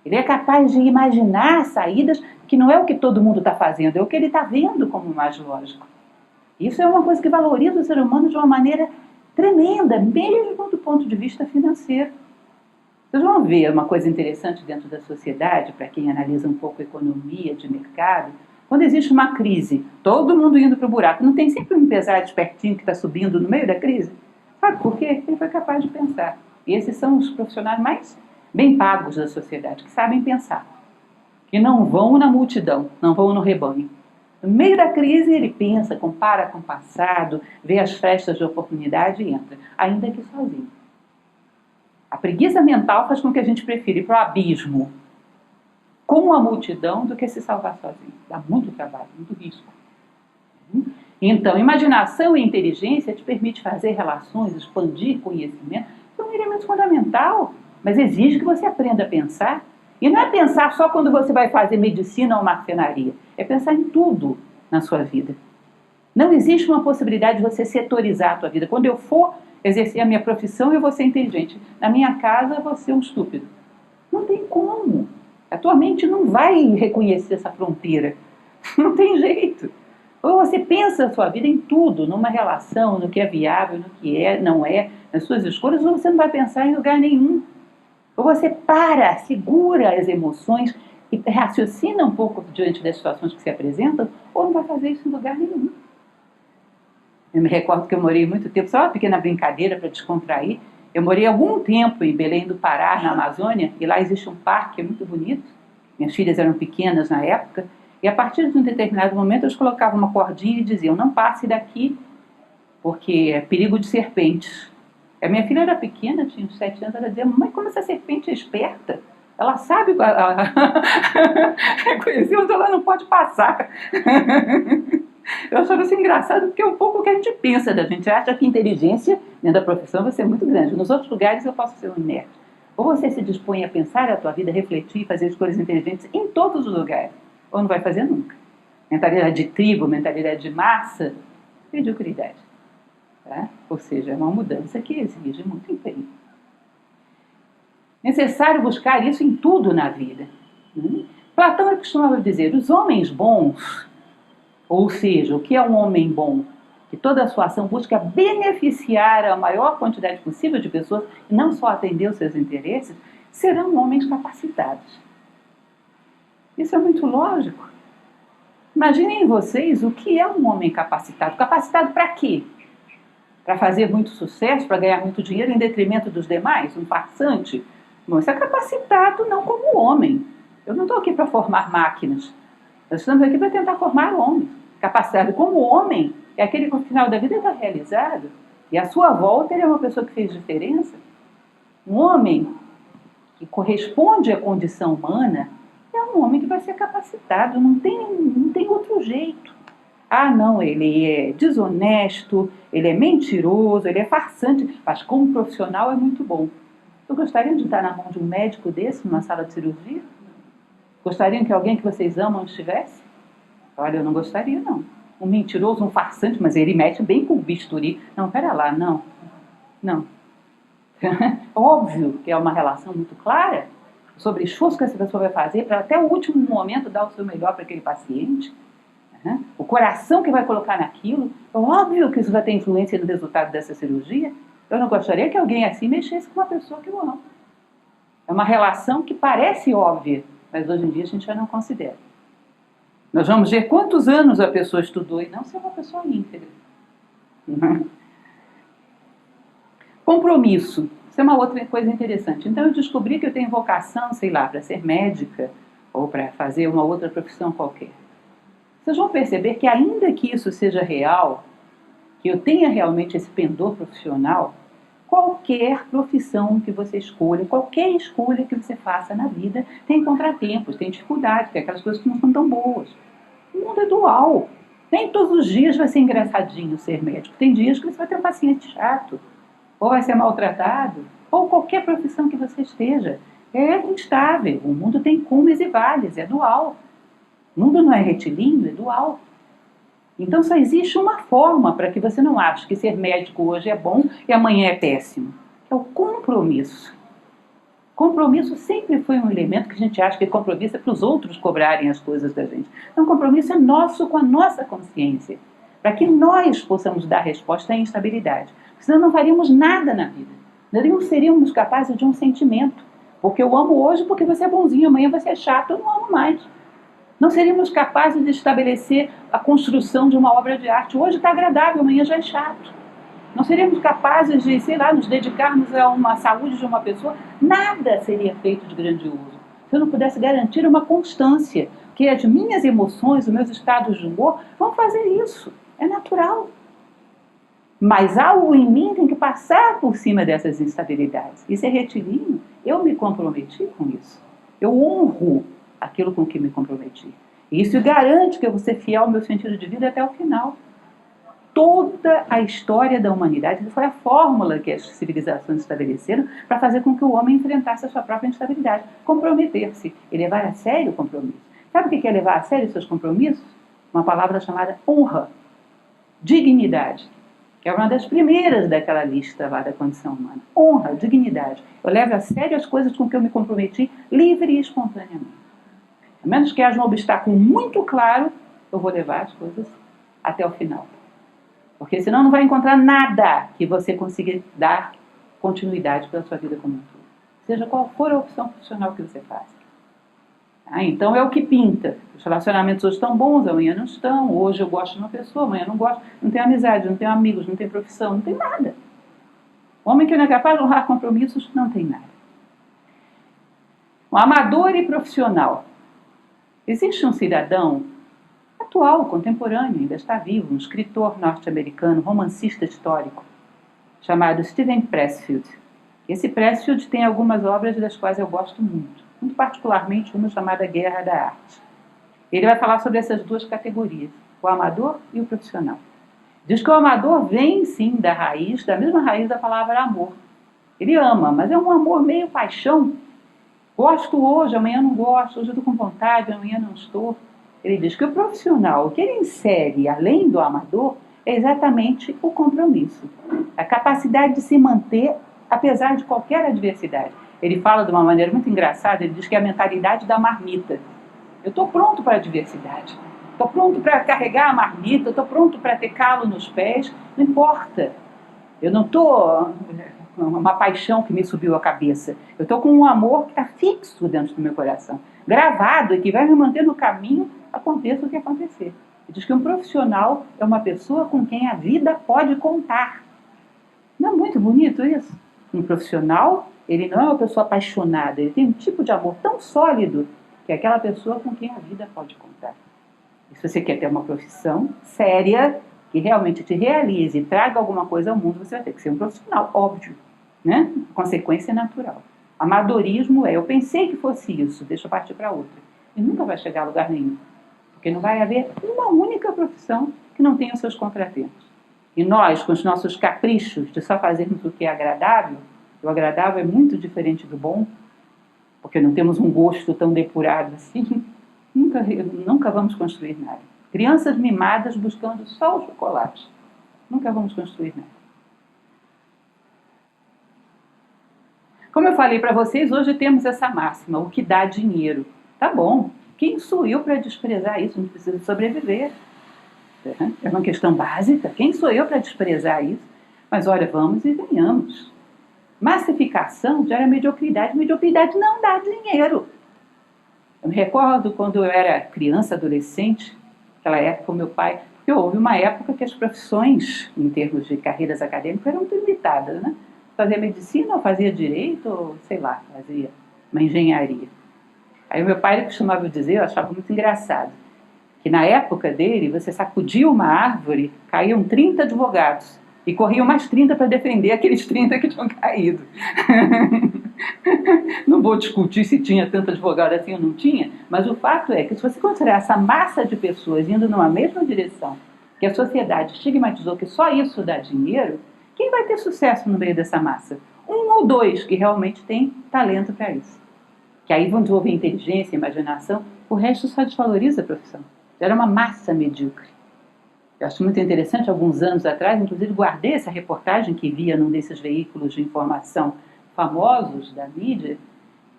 Ele é capaz de imaginar saídas que não é o que todo mundo está fazendo, é o que ele está vendo como mais lógico. Isso é uma coisa que valoriza o ser humano de uma maneira tremenda, mesmo do ponto de vista financeiro. Vocês vão ver uma coisa interessante dentro da sociedade, para quem analisa um pouco a economia de mercado. Quando existe uma crise, todo mundo indo para o buraco, não tem sempre um empresário espertinho que está subindo no meio da crise? Sabe por quê? Ele foi capaz de pensar. E esses são os profissionais mais bem pagos da sociedade, que sabem pensar. Que não vão na multidão, não vão no rebanho. No meio da crise ele pensa, compara com o passado, vê as frestas de oportunidade e entra, ainda que sozinho. A preguiça mental faz com que a gente prefira ir para o abismo com a multidão do que se salvar sozinho. Dá muito trabalho, muito risco. Então, imaginação e inteligência te permite fazer relações, expandir conhecimento. Isso é um elemento fundamental, mas exige que você aprenda a pensar. E não é pensar só quando você vai fazer medicina ou marcenaria. É pensar em tudo na sua vida. Não existe uma possibilidade de você setorizar a sua vida. Quando eu for exercer a minha profissão, eu vou ser inteligente. Na minha casa, eu vou ser um estúpido. Não tem como. A tua mente não vai reconhecer essa fronteira. Não tem jeito. Ou você pensa a sua vida em tudo, numa relação, no que é viável, no que é, não é, nas suas escolhas, ou você não vai pensar em lugar nenhum. Ou você para, segura as emoções e raciocina um pouco diante das situações que se apresentam, ou não vai fazer isso em lugar nenhum. Eu me recordo que eu morei muito tempo, só uma pequena brincadeira para descontrair. Eu morei algum tempo em Belém do Pará, na Amazônia, e lá existe um parque muito bonito. Minhas filhas eram pequenas na época, e a partir de um determinado momento eles colocavam uma cordinha e diziam, não passe daqui, porque é perigo de serpentes. A minha filha era pequena, tinha uns 7 anos, ela dizia, mamãe, como essa serpente é esperta. Ela sabe reconhecer onde ela não pode passar. Eu achava isso engraçado, porque é um pouco o que a gente pensa da gente. Acha que inteligência dentro da profissão vai ser muito grande. Nos outros lugares eu posso ser um inerte. Ou você se dispõe a pensar a tua vida, refletir, fazer escolhas inteligentes em todos os lugares, ou não vai fazer nunca. Mentalidade de tribo, mentalidade de massa, mediocridade. Tá? Ou seja, é uma mudança que exige muito empenho. Necessário buscar isso em tudo na vida. Platão costumava dizer, os homens bons Ou seja, o que é um homem bom? Que toda a sua ação busca beneficiar a maior quantidade possível de pessoas e não só atender os seus interesses, serão homens capacitados. Isso é muito lógico. Imaginem vocês o que é um homem capacitado. Capacitado para quê? Para fazer muito sucesso, para ganhar muito dinheiro em detrimento dos demais? Um farsante? Não, isso é capacitado não como homem. Eu não estou aqui para formar máquinas. Nós estamos aqui para tentar formar homens. Capacitado como homem é aquele que no final da vida está realizado e à sua volta ele é uma pessoa que fez diferença. Um homem que corresponde à condição humana é um homem que vai ser capacitado, não tem outro jeito. Ah, não, ele é desonesto, ele é mentiroso, ele é farsante, mas como profissional é muito bom. Eu gostaria de estar na mão de um médico desse, numa sala de cirurgia? Gostariam que alguém que vocês amam estivesse? Olha, eu não gostaria, não. Um mentiroso, um farsante, mas ele mexe bem com o bisturi. Não, pera lá, não. Não. Óbvio que é uma relação muito clara sobre o esforço que essa pessoa vai fazer para até o último momento dar o seu melhor para aquele paciente. O coração que vai colocar naquilo. É óbvio que isso vai ter influência no resultado dessa cirurgia. Eu não gostaria que alguém assim mexesse com uma pessoa que eu amo. É uma relação que parece óbvia, mas hoje em dia a gente já não considera. Nós vamos ver quantos anos a pessoa estudou e não ser uma pessoa íntegra. Compromisso. Isso é uma outra coisa interessante. Então eu descobri que eu tenho vocação, sei lá, para ser médica ou para fazer uma outra profissão qualquer. Vocês vão perceber que ainda que isso seja real, que eu tenha realmente esse pendor profissional, qualquer profissão que você escolha, qualquer escolha que você faça na vida, tem contratempos, tem dificuldades, tem aquelas coisas que não são tão boas. O mundo é dual. Nem todos os dias vai ser engraçadinho ser médico. Tem dias que você vai ter um paciente chato, ou vai ser maltratado, ou qualquer profissão que você esteja. É instável. O mundo tem cumes e vales, é dual. O mundo não é retilíneo, é dual. Então só existe uma forma para que você não ache que ser médico hoje é bom e amanhã é péssimo. É o compromisso. Compromisso sempre foi um elemento que a gente acha que compromisso é para os outros cobrarem as coisas da gente. Então compromisso é nosso com a nossa consciência. Para que nós possamos dar resposta à instabilidade. Senão não faríamos nada na vida. Não seríamos capazes de um sentimento. Porque eu amo hoje porque você é bonzinho, amanhã você é chato, eu não amo mais. Não seríamos capazes de estabelecer a construção de uma obra de arte. Hoje está agradável, amanhã já é chato. Não seríamos capazes de, sei lá, nos dedicarmos a uma saúde de uma pessoa. Nada seria feito de grandioso. Se eu não pudesse garantir uma constância, que as minhas emoções, os meus estados de humor vão fazer isso. É natural. Mas algo em mim tem que passar por cima dessas instabilidades. Isso é retilíneo. Eu me comprometi com isso. Eu honro aquilo com que me comprometi. E isso garante que eu vou ser fiel ao meu sentido de vida até o final. Toda a história da humanidade foi a fórmula que as civilizações estabeleceram para fazer com que o homem enfrentasse a sua própria instabilidade. Comprometer-se e levar a sério o compromisso. Sabe o que é levar a sério os seus compromissos? Uma palavra chamada honra. Dignidade. Que é uma das primeiras daquela lista lá da condição humana. Honra, dignidade. Eu levo a sério as coisas com que eu me comprometi livre e espontaneamente. A menos que haja um obstáculo muito claro, eu vou levar as coisas até o final. Porque senão não vai encontrar nada que você consiga dar continuidade para a sua vida como um todo. Seja qual for a opção profissional que você faça. Então é o que pinta. Os relacionamentos hoje estão bons, amanhã não estão. Hoje eu gosto de uma pessoa, amanhã não gosto. Não tenho amizade, não tenho amigos, não tenho profissão, não tem nada. O homem que não é capaz de honrar compromissos não tem nada. Um amador e profissional. Existe um cidadão atual, contemporâneo, ainda está vivo, um escritor norte-americano, romancista histórico, chamado Steven Pressfield. Esse Pressfield tem algumas obras das quais eu gosto muito particularmente uma chamada Guerra da Arte. Ele vai falar sobre essas duas categorias, o amador e o profissional. Diz que o amador vem, sim, da mesma raiz da palavra amor. Ele ama, mas é um amor meio paixão. Gosto hoje, amanhã não gosto, hoje eu estou com vontade, amanhã não estou. Ele diz que o profissional, o que ele insere além do amador, é exatamente o compromisso. A capacidade de se manter apesar de qualquer adversidade. Ele fala de uma maneira muito engraçada, ele diz que é a mentalidade da marmita. Eu estou pronto para a adversidade. estou pronto para carregar a marmita, estou pronto para ter calo nos pés, não importa. Eu não estou com uma paixão que me subiu à cabeça. Eu estou com um amor que está fixo dentro do meu coração, gravado e que vai me manter no caminho, aconteça o que acontecer. Ele diz que um profissional é uma pessoa com quem a vida pode contar. Não é muito bonito isso? Um profissional, ele não é uma pessoa apaixonada, ele tem um tipo de amor tão sólido que é aquela pessoa com quem a vida pode contar. E se você quer ter uma profissão séria, que realmente te realize e traga alguma coisa ao mundo, você vai ter que ser um profissional, óbvio, né? A consequência é natural. Amadorismo é, eu pensei que fosse isso, deixa eu partir para outra. E nunca vai chegar a lugar nenhum. Porque não vai haver uma única profissão que não tenha os seus contratempos. E nós, com os nossos caprichos de só fazermos o que é agradável, o agradável é muito diferente do bom, porque não temos um gosto tão depurado assim, nunca vamos construir nada. Crianças mimadas buscando só o chocolate. Nunca vamos construir nada. Como eu falei para vocês, hoje temos essa máxima, o que dá dinheiro. Tá bom, quem sou eu para desprezar isso? Não precisa sobreviver. É uma questão básica. Quem sou eu para desprezar isso? Mas olha, vamos e ganhamos. Massificação gera mediocridade. Mediocridade não dá dinheiro. Eu me recordo quando eu era criança, adolescente, naquela época o meu pai... Porque houve uma época que as profissões, em termos de carreiras acadêmicas, eram muito limitadas, né? Fazia medicina, ou fazia direito, ou sei lá, fazia uma engenharia. Aí o meu pai costumava dizer, eu achava muito engraçado, que na época dele, você sacudia uma árvore, caíam 30 advogados, e corriam mais 30 para defender aqueles 30 que tinham caído. Não vou discutir se tinha tanto advogado assim ou não tinha, mas o fato é que se você considerar essa massa de pessoas indo numa mesma direção, que a sociedade estigmatizou que só isso dá dinheiro, quem vai ter sucesso no meio dessa massa? Um ou dois que realmente têm talento para isso. Que aí vão desenvolver inteligência, imaginação, o resto só desvaloriza a profissão. Era uma massa medíocre. Eu acho muito interessante, alguns anos atrás, inclusive guardei essa reportagem que via num desses veículos de informação famosos da mídia,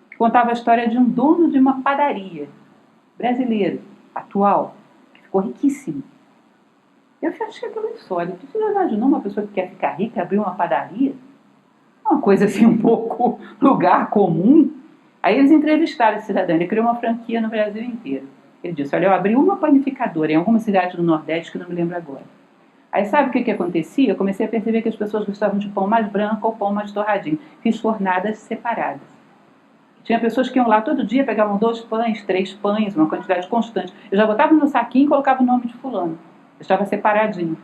que contava a história de um dono de uma padaria brasileiro, atual, que ficou riquíssimo. Eu achei aquilo insólito. Você já imaginou uma pessoa que quer ficar rica abrir uma padaria? Uma coisa assim, um pouco lugar comum. Aí eles entrevistaram esse cidadão, ele criou uma franquia no Brasil inteiro. Ele disse, olha, eu abri uma panificadora em alguma cidade do Nordeste que não me lembro agora. Aí sabe o que acontecia? Eu comecei a perceber que as pessoas gostavam de pão mais branco ou pão mais torradinho. Fiz fornadas separadas. Tinha pessoas que iam lá todo dia, pegavam 2 pães, 3 pães, uma quantidade constante. Eu já botava no saquinho e colocava o nome de fulano. Estava separadinho.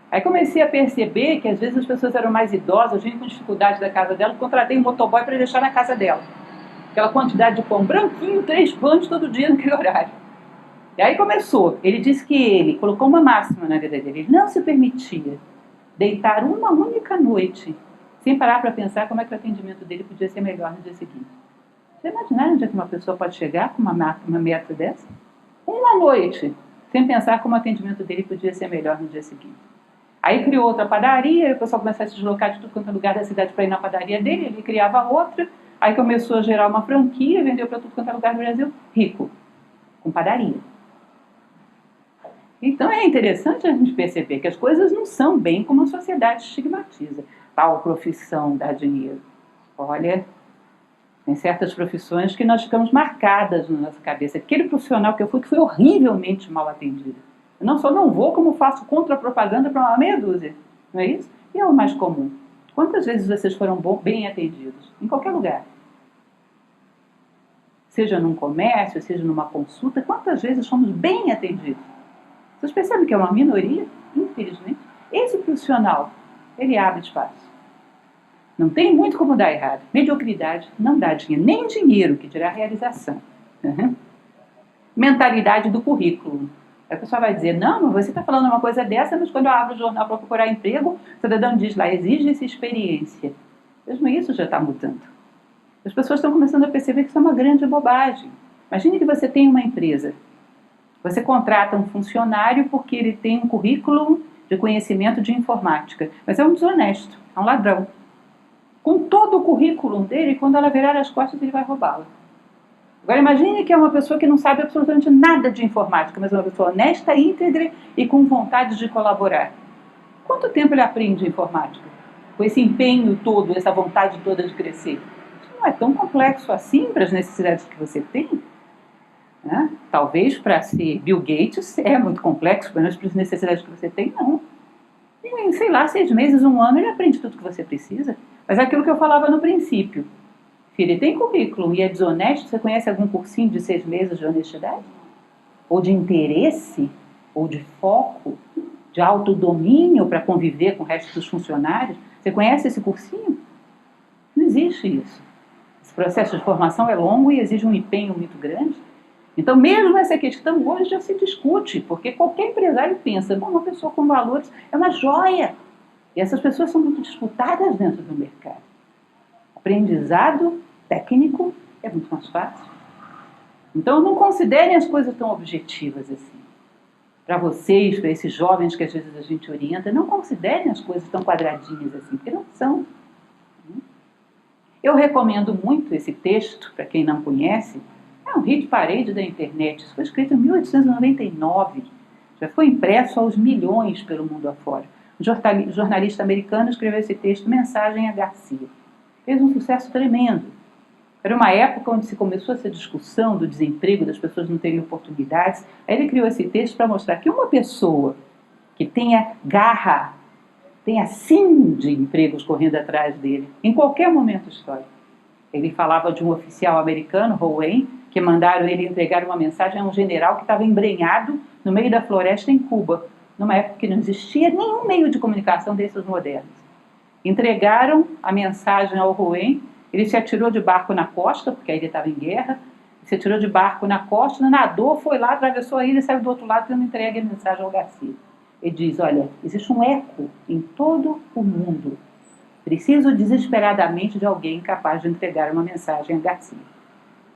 Aí comecei a perceber que às vezes as pessoas eram mais idosas, vinham com dificuldade da casa dela, contratei um motoboy para deixar na casa dela. Aquela quantidade de pão branquinho, 3 pães todo dia naquele horário. E aí começou. Ele disse que ele colocou uma máxima na vida dele. Ele não se permitia deitar uma única noite sem parar para pensar como é que o atendimento dele podia ser melhor no dia seguinte. Você imagina onde é que uma pessoa pode chegar com uma meta dessa? Uma noite sem pensar como o atendimento dele podia ser melhor no dia seguinte. Aí criou outra padaria, e o pessoal começou a se deslocar de tudo quanto é lugar da cidade para ir na padaria dele, ele criava outra, aí começou a gerar uma franquia, vendeu para tudo quanto é lugar do Brasil, rico, com padaria. Então é interessante a gente perceber que as coisas não são bem como a sociedade estigmatiza. Tal profissão dá dinheiro. Olha, tem certas profissões que nós ficamos marcadas na nossa cabeça. Aquele profissional que eu fui que foi horrivelmente mal atendido. Eu não só não vou, como faço contra-propaganda para uma meia dúzia. Não é isso? E é o mais comum. Quantas vezes vocês foram bem atendidos? Em qualquer lugar. Seja num comércio, seja numa consulta, quantas vezes fomos bem atendidos? Vocês percebem que é uma minoria? Infelizmente. Esse profissional, ele abre espaço. Não tem muito como dar errado. Mediocridade não dá dinheiro. Nem dinheiro, que dirá realização. Uhum. Mentalidade do currículo. Aí a pessoa vai dizer, não, mas você está falando uma coisa dessa, mas quando eu abro o jornal para procurar emprego, o cidadão diz lá, exige-se experiência. Mesmo isso já está mudando. As pessoas estão começando a perceber que isso é uma grande bobagem. Imagine que você tem uma empresa. Você contrata um funcionário porque ele tem um currículo de conhecimento de informática, mas é um desonesto, é um ladrão. Com todo o currículo dele, quando ela virar as costas, ele vai roubá-la. Agora imagine que é uma pessoa que não sabe absolutamente nada de informática, mas é uma pessoa honesta, íntegra e com vontade de colaborar. Quanto tempo ele aprende informática? Com esse empenho todo, essa vontade toda de crescer? Isso não é tão complexo assim para as necessidades que você tem. Né? Talvez para ser Bill Gates é muito complexo, mas para as necessidades que você tem, não. Em, sei lá, 6 meses, 1 ano, ele aprende tudo que você precisa. Mas é aquilo que eu falava no princípio. Se ele tem currículo e é desonesto, você conhece algum cursinho de 6 meses de honestidade? Ou de interesse? Ou de foco? De autodomínio para conviver com o resto dos funcionários? Você conhece esse cursinho? Não existe isso. Esse processo de formação é longo e exige um empenho muito grande. Então, mesmo essa questão hoje já se discute, porque qualquer empresário pensa, bom, uma pessoa com valores é uma joia. E essas pessoas são muito disputadas dentro do mercado. Aprendizado técnico é muito mais fácil. Então, não considerem as coisas tão objetivas assim. Para vocês, para esses jovens que às vezes a gente orienta, não considerem as coisas tão quadradinhas assim, porque não são. Eu recomendo muito esse texto, para quem não conhece. É um hit parade da internet. Isso foi escrito em 1899. Já foi impresso aos milhões pelo mundo afora. Um jornalista americano escreveu esse texto, Mensagem a Garcia. Fez um sucesso tremendo. Era uma época onde se começou essa discussão do desemprego, das pessoas não terem oportunidades. Aí ele criou esse texto para mostrar que uma pessoa que tenha garra, tenha sim de empregos correndo atrás dele, em qualquer momento histórico. Ele falava de um oficial americano, Rowan, que mandaram ele entregar uma mensagem a um general que estava embrenhado no meio da floresta em Cuba, numa época que não existia nenhum meio de comunicação desses modernos. Entregaram a mensagem ao Rowan, ele se atirou de barco na costa, porque a ilha estava em guerra, se atirou de barco na costa, nadou, foi lá, atravessou a ilha e saiu do outro lado tendo entregue a mensagem ao Garcia. Ele diz, olha, existe um eco em todo o mundo. Preciso desesperadamente de alguém capaz de entregar uma mensagem a Garcia.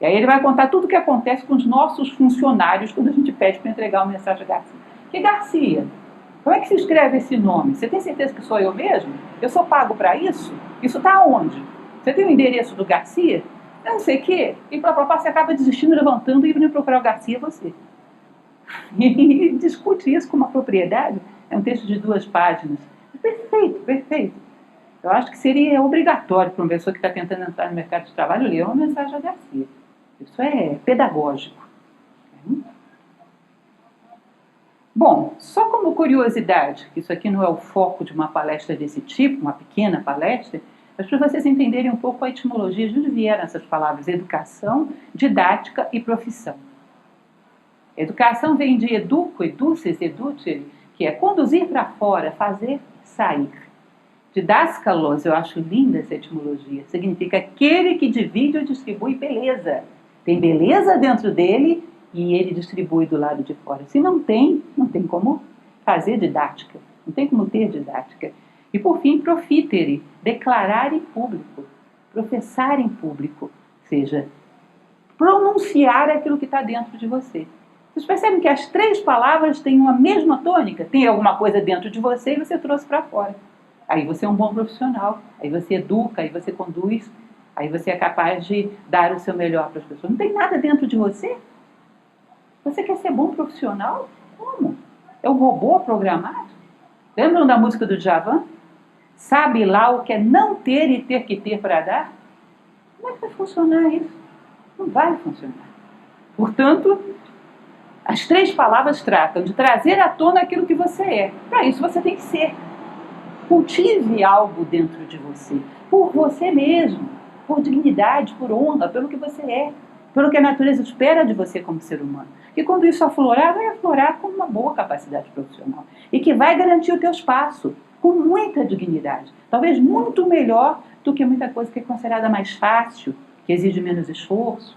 E aí ele vai contar tudo o que acontece com os nossos funcionários quando a gente pede para entregar uma mensagem a Garcia. Que Garcia? Como é que se escreve esse nome? Você tem certeza que sou eu mesmo? Eu sou pago para isso? Isso está onde? Você tem o endereço do Garcia? Eu não sei o quê. E você acaba desistindo, levantando e indo procurar o Garcia, você. E discute isso com uma propriedade. É um texto de 2 páginas. Perfeito, perfeito. Eu acho que seria obrigatório para uma pessoa que está tentando entrar no mercado de trabalho ler uma mensagem a Garcia. Isso é pedagógico. Bom, só como curiosidade, isso aqui não é o foco de uma palestra desse tipo, uma pequena palestra, mas para vocês entenderem um pouco a etimologia de onde vieram essas palavras educação, didática e profissão. Educação vem de educo, educes, educere, que é conduzir para fora, fazer sair. Didáscalos, eu acho linda essa etimologia, significa aquele que divide ou distribui beleza. Tem beleza dentro dele e ele distribui do lado de fora. Se não tem como fazer didática, não tem como ter didática. E por fim, profitere, declarar em público, professar em público, ou seja, pronunciar aquilo que está dentro de você. Vocês percebem que as 3 palavras têm uma mesma tônica? Tem alguma coisa dentro de você e você trouxe para fora. Aí você é um bom profissional, aí você educa, aí você conduz, aí você é capaz de dar o seu melhor para as pessoas. Não tem nada dentro de você? Você quer ser bom profissional? Como? É um robô programado? Lembram da música do Djavan? Sabe lá o que é não ter e ter que ter para dar? Como é que vai funcionar isso? Não vai funcionar. Portanto, as 3 palavras tratam de trazer à tona aquilo que você é. Para isso você tem que ser. Cultive algo dentro de você, por você mesmo, por dignidade, por honra, pelo que você é, pelo que a natureza espera de você como ser humano. E quando isso aflorar, vai aflorar com uma boa capacidade profissional e que vai garantir o teu espaço com muita dignidade, talvez muito melhor do que muita coisa que é considerada mais fácil, que exige menos esforço.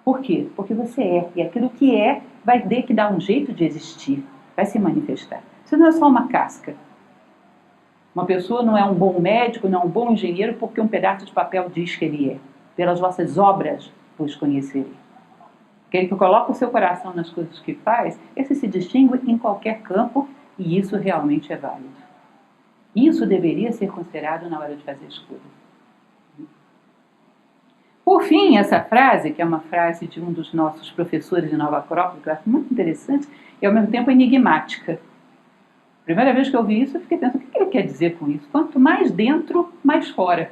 Por quê? Porque você é, e aquilo que é vai ter que dar um jeito de existir, vai se manifestar. Isso não é só uma casca. Uma pessoa não é um bom médico, não é um bom engenheiro porque um pedaço de papel diz que ele é. Pelas vossas obras vos conhecerei. Aquele que coloca o seu coração nas coisas que faz, esse se distingue em qualquer campo e isso realmente é válido. Isso deveria ser considerado na hora de fazer escolha. Por fim, essa frase, que é uma frase de um dos nossos professores de Nova Acrópole, que eu acho muito interessante e ao mesmo tempo enigmática. Primeira vez que eu ouvi isso, eu fiquei pensando, o que ele quer dizer com isso? Quanto mais dentro, mais fora.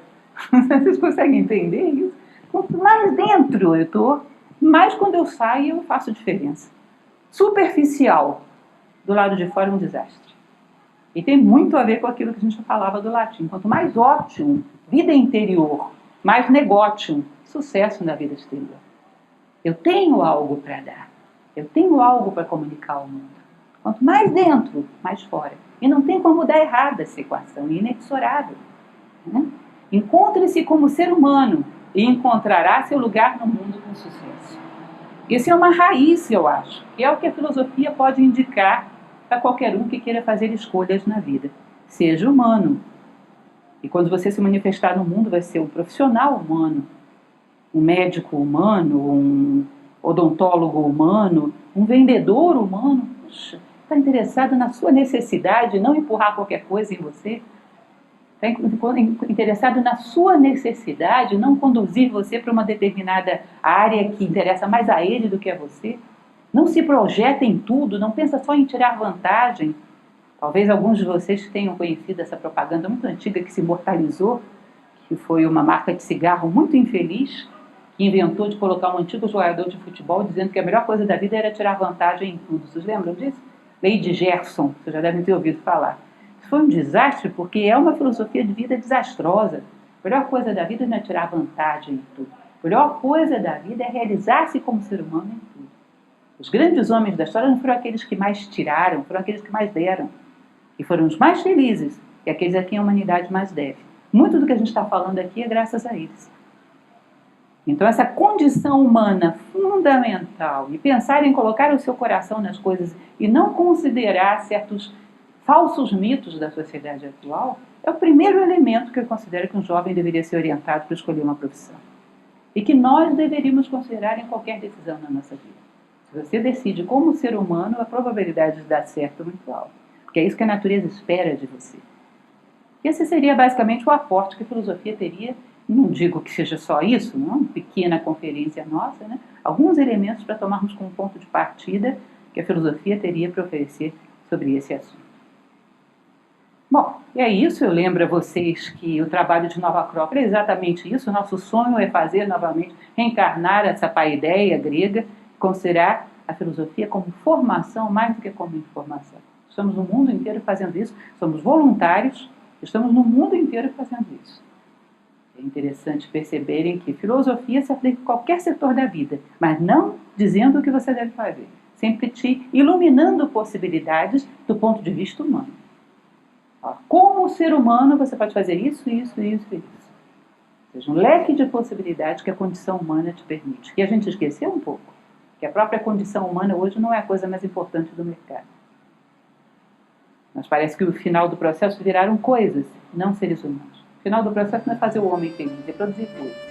Vocês conseguem entender isso? Quanto mais dentro eu estou, mais quando eu saio eu faço diferença. Superficial, do lado de fora é um desastre. E tem muito a ver com aquilo que a gente falava do latim. Quanto mais ótimo, vida interior, mais negócio, sucesso na vida exterior. Eu tenho algo para dar. Eu tenho algo para comunicar ao mundo. Quanto mais dentro, mais fora. E não tem como dar errado essa equação, inexorável. Né? Encontre-se como ser humano e encontrará seu lugar no mundo com sucesso. Isso é uma raiz, eu acho, que é o que a filosofia pode indicar para qualquer um que queira fazer escolhas na vida. Seja humano. E quando você se manifestar no mundo, vai ser um profissional humano, um médico humano, um odontólogo humano, um vendedor humano. Puxa, está interessado na sua necessidade, não empurrar qualquer coisa em você. Está interessado na sua necessidade, não conduzir você para uma determinada área que interessa mais a ele do que a você. Não se projeta em tudo, não pensa só em tirar vantagem. Talvez alguns de vocês tenham conhecido essa propaganda muito antiga que se imortalizou, que foi uma marca de cigarro muito infeliz, que inventou de colocar um antigo jogador de futebol dizendo que a melhor coisa da vida era tirar vantagem em tudo. Vocês lembram disso? Lady Gerson, vocês já devem ter ouvido falar. Isso foi um desastre porque é uma filosofia de vida desastrosa. A melhor coisa da vida não é tirar vantagem em tudo. A melhor coisa da vida é realizar-se como ser humano em tudo. Os grandes homens da história não foram aqueles que mais tiraram, foram aqueles que mais deram. E foram os mais felizes, e aqueles a quem a humanidade mais deve. Muito do que a gente está falando aqui é graças a eles. Então essa condição humana fundamental, e pensar em colocar o seu coração nas coisas e não considerar certos falsos mitos da sociedade atual, é o primeiro elemento que eu considero que um jovem deveria ser orientado para escolher uma profissão. E que nós deveríamos considerar em qualquer decisão na nossa vida. Se você decide como ser humano, a probabilidade de dar certo é muito alta. Porque é isso que a natureza espera de você. Esse seria basicamente o aporte que a filosofia teria. Não digo que seja só isso, não é uma pequena conferência nossa, né? Alguns elementos para tomarmos como ponto de partida que a filosofia teria para oferecer sobre esse assunto. Bom, e é isso. Eu lembro a vocês que o trabalho de Nova Acrópole é exatamente isso. O nosso sonho é fazer novamente, reencarnar essa paideia grega, considerar a filosofia como formação mais do que como informação. Estamos no mundo inteiro fazendo isso, somos voluntários, estamos no mundo inteiro fazendo isso. É interessante perceberem que filosofia se aplica em qualquer setor da vida, mas não dizendo o que você deve fazer, sempre te iluminando possibilidades do ponto de vista humano. Como ser humano você pode fazer isso, isso, isso e isso. Ou seja, um leque de possibilidades que a condição humana te permite. E a gente esqueceu um pouco que a própria condição humana hoje não é a coisa mais importante do mercado. Mas parece que o final do processo viraram coisas, não seres humanos. O final do processo não é fazer o homem feliz, é produzir coisas.